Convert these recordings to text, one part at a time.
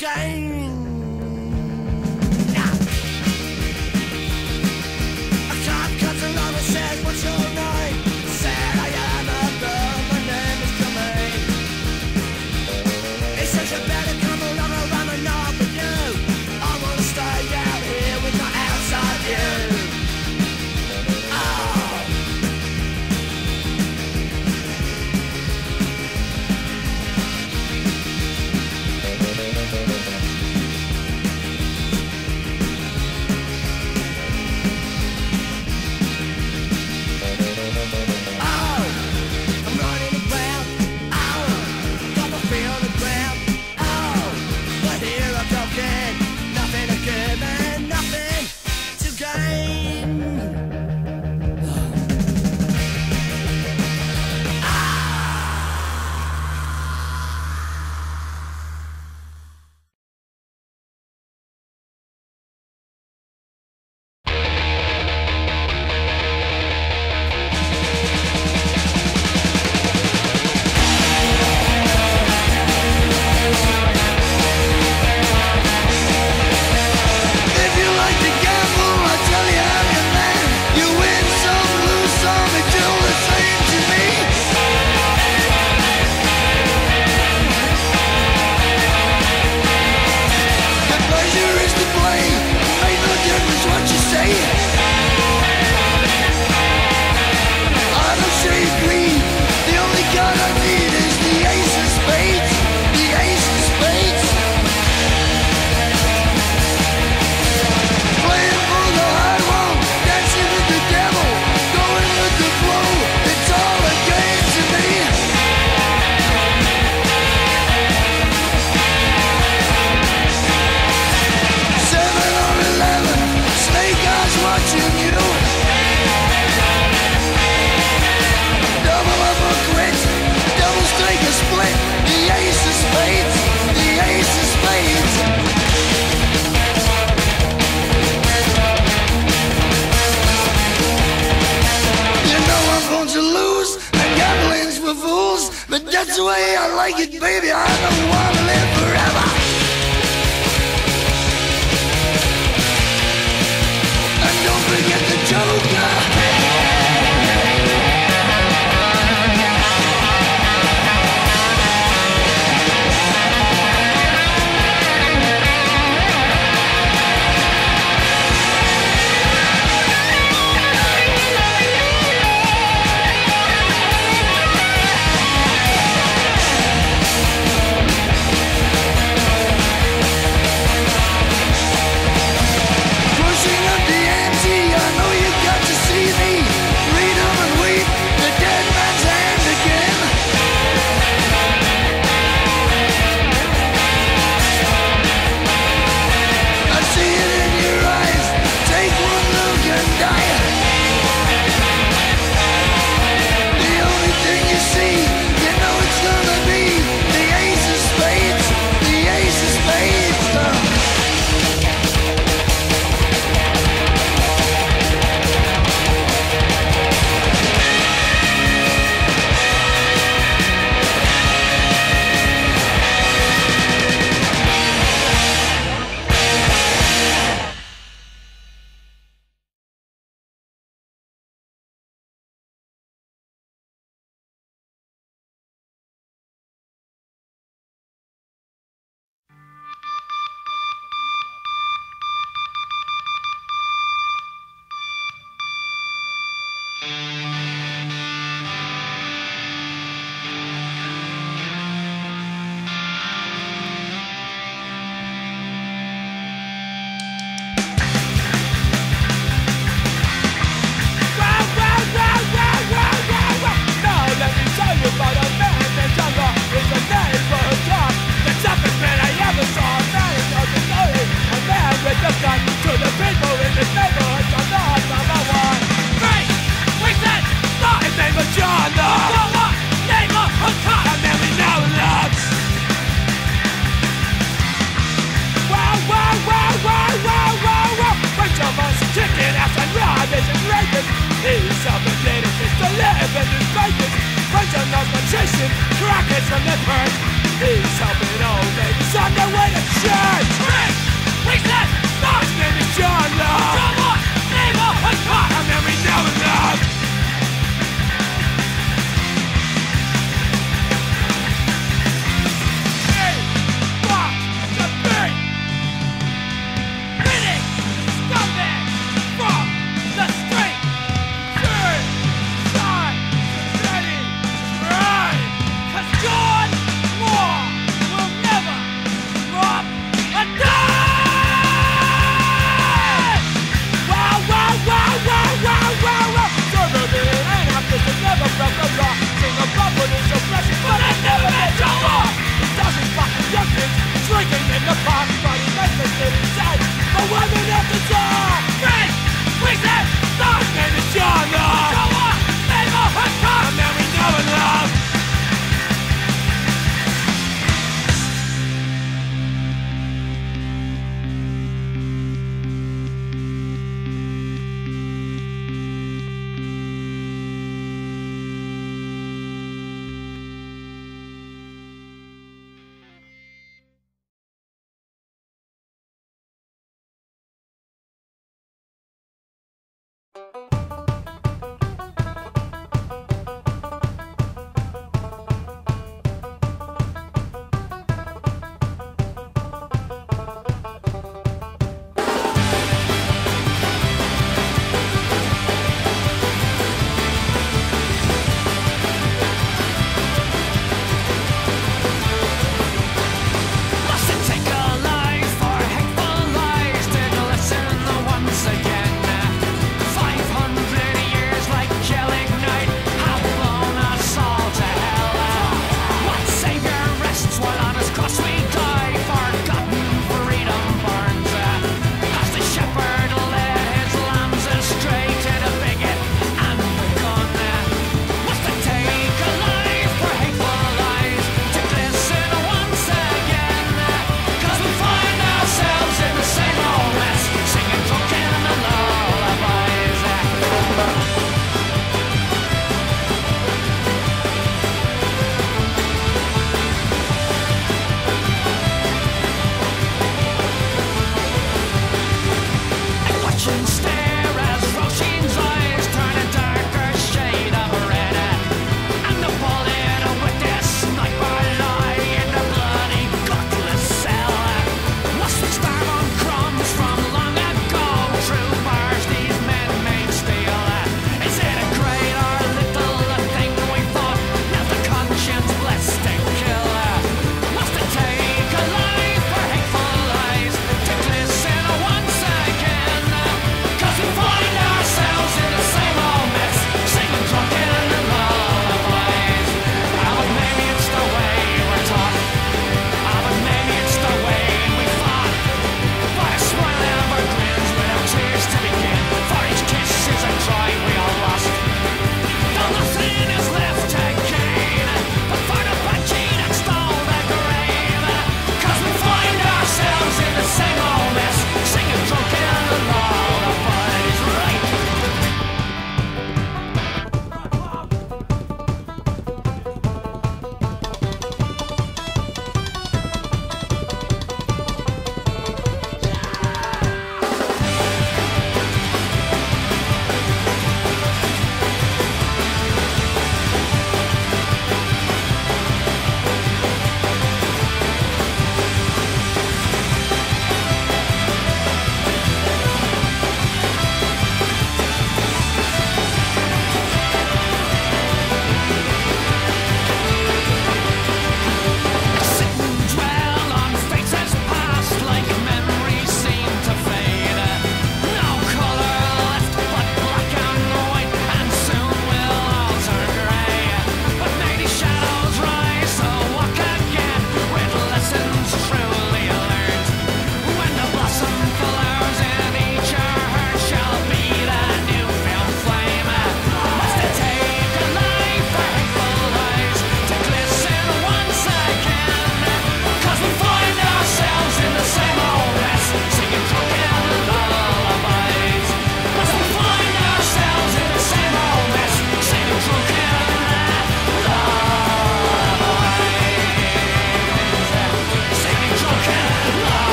gain. A cop cuts along and says, "What's your name?" Said, "I am a girl, my name is Jermaine." He says, "You better come along or I'm enough with you. I wanna stay out here with my outside view." But that's the way I like it, baby. I don't want to live forever. And don't forget the Joker. Chasing crackers from the perch. He's helping old ladies on their way to church. drinking in the park, but he makes the city sad. The women at the door, Chris, we said, dog name is John Love. So what? Neighborhood cop, a man we know and love.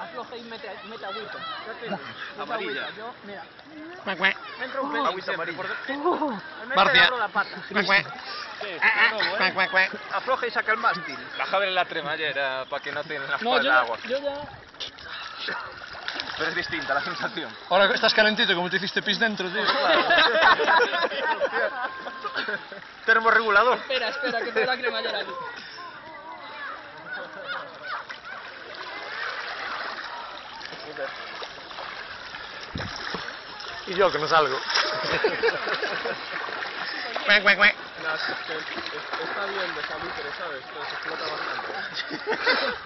Afloja y mete agüita. Amarilla. Yo, mira. Cuac, cuac. Me entra un pelo. Agüita amarilla. Me Marcia. agarro la pata. Cuac, cuac. Cuac, cuac, cuac. Afloja y saca el mástil. Bajaba en la cremallera para que no tenga la No, espalda agua. yo ya... Pero es distinta la sensación. Ahora estás calentito, como te hiciste pis dentro, tío. Termorregulador. Espera, que tengo la cremallera aquí. Y yo que no salgo. Cuac, cuac, cuac. Está bien de salir, pero sabes, pero se explota bastante.